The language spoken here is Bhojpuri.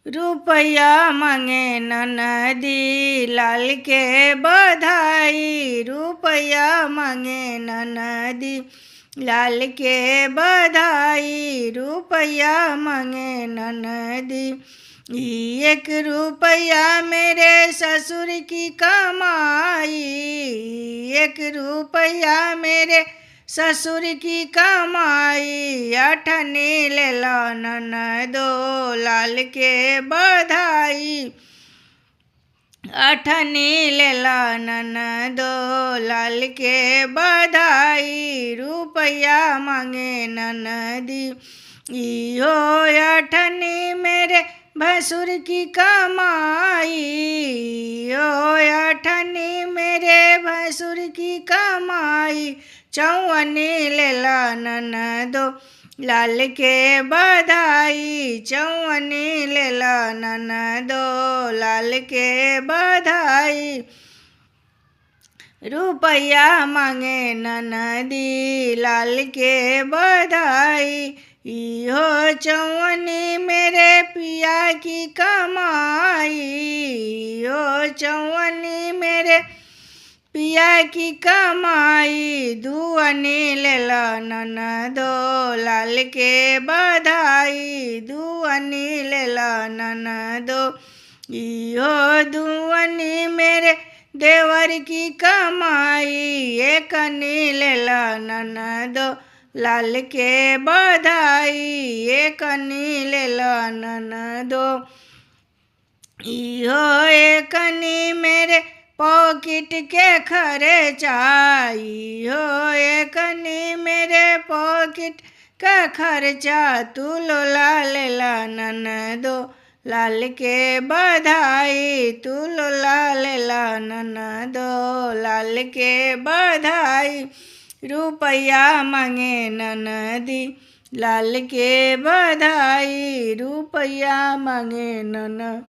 रुपया मांगे ननदी लाल के बधाई। रुपया मांगे ननदी लाल के बधाई। रुपया मांगे ननदी। 1 रुपया मेरे ससुर की कमाई। 1 रुपया मेरे ससुर की कमाई। 8आने ले लो ननदो लाल के बधाई। 8आने ले लो ननदो लाल के बधाई। रुपया मांगे ननदी। इहो 8आने मेरे भसुर की कमाई। ओ 8आने मेरे भसुर की कमाई। 54 ले लो ननदो लाल के बधाई। 54 ले लो ननदो लाल के बधाई। रुपया मांगे ननदी लाल के बधाई। इहो 54 मेरे पिया की कमाई। इहो 54 मेरे पिया की कमाई। 2आने ले लो ननदो लाल के बधाई। 2आने ले लो ननदो। इहो 2आने मेरे देवर की कमाई। 1आने ले लो ननदो लाल के बधाई। 1आने ले लो ननदो। इहो 1आने मेरे पॉकेट के खर्चा। इहो 1आने मेरे पॉकेट का खर्चा। तू लोला ले लो ननदो लाल के बधाई। तू लोला ले लो ननदो लाल के बधाई। रुपया मांगे ननदी लाल के बधाई। रुपया मांगे ननदी।